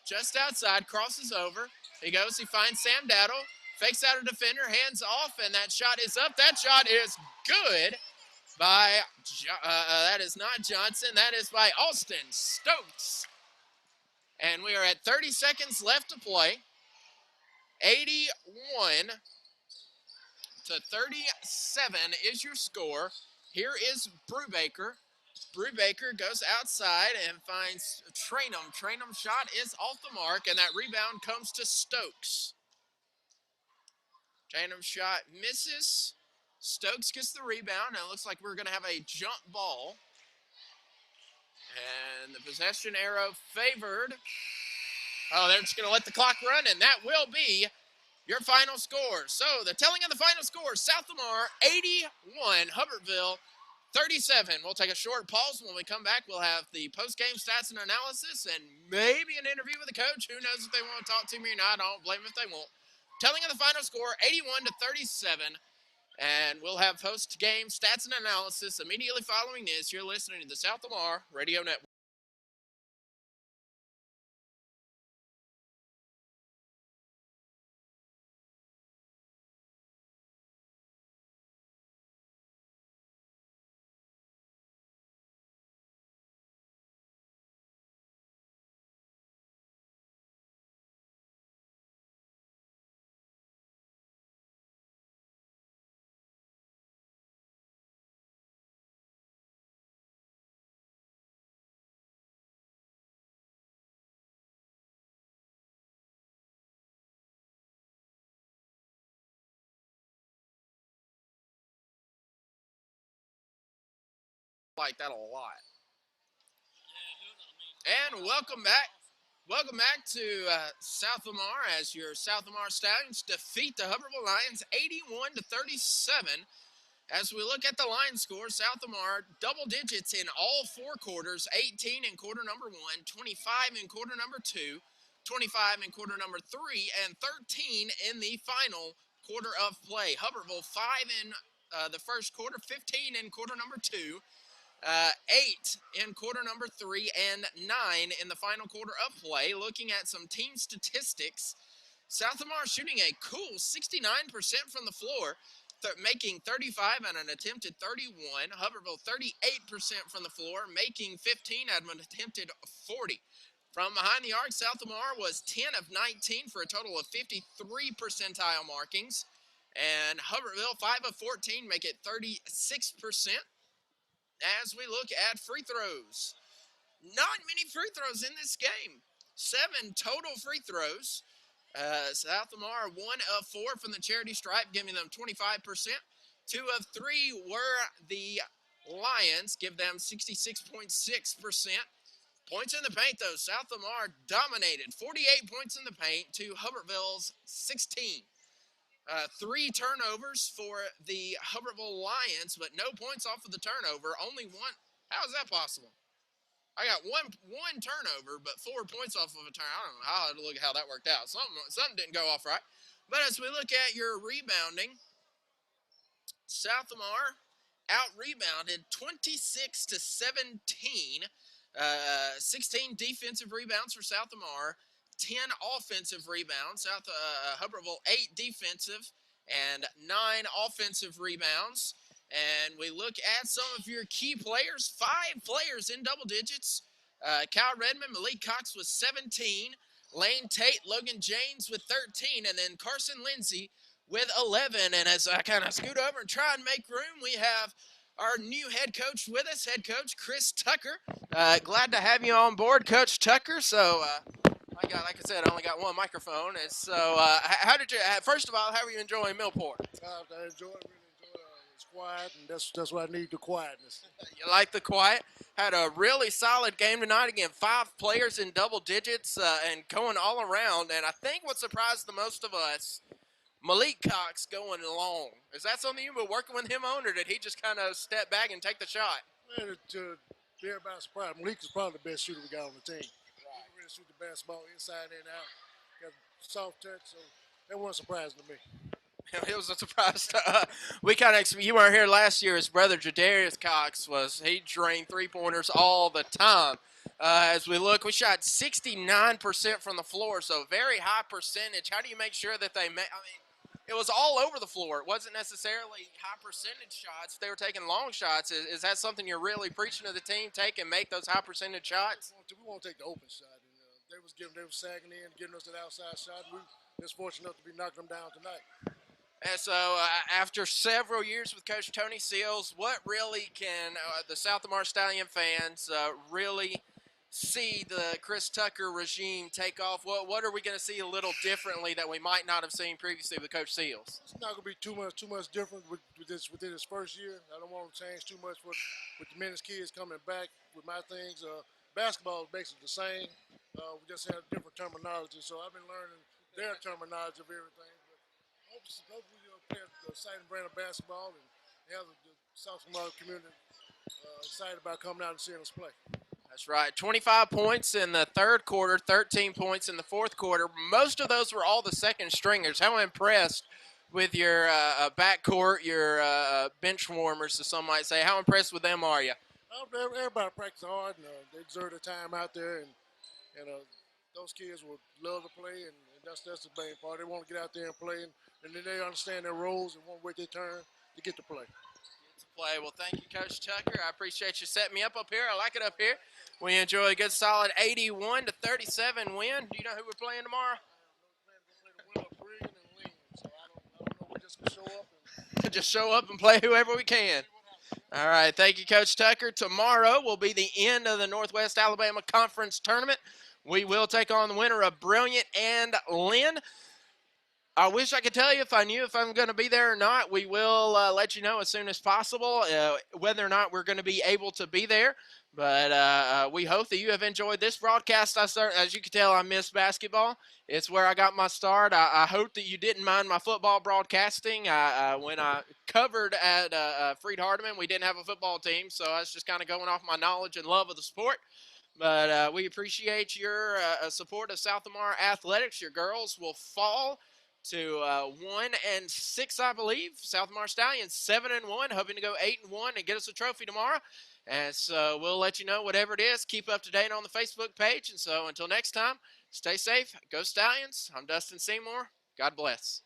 just outside, crosses over. He goes, he finds Sam Dowdle. Fakes out a defender, hands off, and that shot is up. That shot is good by, that is not Johnson. That is by Austin Stokes. And we are at 30 seconds left to play. 81 to 37 is your score. Here is Brubaker. Brubaker goes outside and finds Trainum. Trainum's shot is off the mark, and that rebound comes to Stokes. Trainum's shot misses. Stokes gets the rebound, and it looks like we're going to have a jump ball. And the possession arrow favored. Oh, they're just going to let the clock run, and that will be your final score. So the telling of the final score, South Lamar 81, Hubbertville 37. We'll take a short pause. When we come back, we'll have the post-game stats and analysis and maybe an interview with the coach. Who knows if they want to talk to me or not. I don't blame them if they won't. Telling of the final score, 81 to 37. And we'll have post-game stats and analysis immediately following this. You're listening to the South Lamar Radio Network. Like that a lot. And welcome back. Welcome back to South Lamar as your South Lamar Stallions defeat the Hubbertville Lions 81 to 37. As we look at the line score, South Lamar double digits in all four quarters, 18 in quarter number 1, 25 in quarter number 2, 25 in quarter number 3, and 13 in the final quarter of play. Hubbertville 5 in the first quarter, 15 in quarter number 2, 8 in quarter number 3, and 9 in the final quarter of play. Looking at some team statistics, South Lamar shooting a cool 69% from the floor, making 35 on an attempted 31. Hubbertville 38% from the floor, making 15 out of an attempted 40. From behind the arc, South Lamar was 10 of 19 for a total of 53 percentile markings. And Hubbertville 5 of 14, make it 36%. As we look at free throws, not many free throws in this game. 7 total free throws. South Lamar 1 of 4 from the charity stripe, giving them 25%. 2 of 3 were the Lions, give them 66.6%. Points in the paint, though, South Lamar dominated. 48 points in the paint to Hubbertville's 16. 3 turnovers for the Hubbertville Lions, but no points off of the turnover. Only 1. How is that possible? I got one turnover, but 4 points off of a turn. I don't know how to look at how that worked out. Something didn't go off right. But as we look at your rebounding, South Lamar out-rebounded 26 to 17. 16 defensive rebounds for South Lamar. 10 offensive rebounds. Hubbertville 8 defensive and 9 offensive rebounds. And we look at some of your key players. 5 players in double digits. Kyle Redmond, Malik Cox with 17. Lane Tate, Logan James with 13. And then Carson Lindsay with 11. And as I kind of scoot over and try and make room, we have our new head coach with us, head coach Chris Tucker. Glad to have you on board, Coach Tucker. So, like I said, I only got one microphone. And so, how did you? First of all, how are you enjoying Millport? I enjoy it. Really enjoy it. It's quiet, and that's what I need, the quietness. You like the quiet? Had a really solid game tonight. Again, 5 players in double digits and going all around. And I think what surprised the most of us, Malik Cox going long. Is that something you were working with him on, or did he just kind of step back and take the shot? Man, to be everybody surprised, Malik is probably the best shooter we got on the team. He can really shoot the basketball inside and out. Got soft touch, so that wasn't surprising to me. It was a surprise to we kind of, you weren't here last year. His brother Jadarius Cox he drained 3-pointers all the time. As we look, we shot 69% from the floor, so very high percentage. How do you make sure that they make? I mean, it was all over the floor. It wasn't necessarily high percentage shots. They were taking long shots. Is that something you're really preaching to the team? Take and make those high percentage shots. We want to take the open shot. And, they was sagging in, giving us that outside shot. We just fortunate enough to be knocking them down tonight. And so after several years with Coach Tony Seals, what really can the South Lamar Stallion fans really see the Chris Tucker regime take off? What are we going to see a little differently that we might not have seen previously with Coach Seals? It's not going to be too much different within his first year. I don't want to change too much with the men's kids coming back with my things. Basketball is basically the same. We just have different terminology, so I've been learning their terminology of everything. Hopefully you'll play an exciting brand of basketball and have the South Lamar community excited about coming out and seeing us play. That's right. 25 points in the third quarter, 13 points in the fourth quarter. Most of those were all the second stringers. How impressed with your backcourt, your bench warmers, as some might say. How impressed with them are you? Everybody practices hard, and they deserve their time out there, and those kids would love to play, and that's the main part. They want to get out there and play, and then they understand their roles and want to wait their turn to get to play. Well, thank you, Coach Tucker. I appreciate you setting me up here. I like it up here. We enjoy a good, solid 81-37 win. Do you know who we're playing tomorrow? Just show up and play whoever we can. All right, thank you, Coach Tucker. Tomorrow will be the end of the Northwest Alabama Conference Tournament. We will take on the winner of Brilliant and Lynn. I wish I could tell you if I knew if I'm going to be there or not. We will let you know as soon as possible whether or not we're going to be able to be there. But we hope that you have enjoyed this broadcast. As you can tell, I miss basketball. It's where I got my start. I hope that you didn't mind my football broadcasting. When I covered at Freed-Hardeman, we didn't have a football team, so I was just kind of going off my knowledge and love of the sport. But we appreciate your support of South Lamar Athletics. Your girls will fall to 1-6, I believe. South Lamar Stallions 7-1, hoping to go 8-1 and get us a trophy tomorrow. And so we'll let you know whatever it is. Keep up to date on the Facebook page. And so until next time, stay safe. Go Stallions. I'm Dustin Seymour. God bless.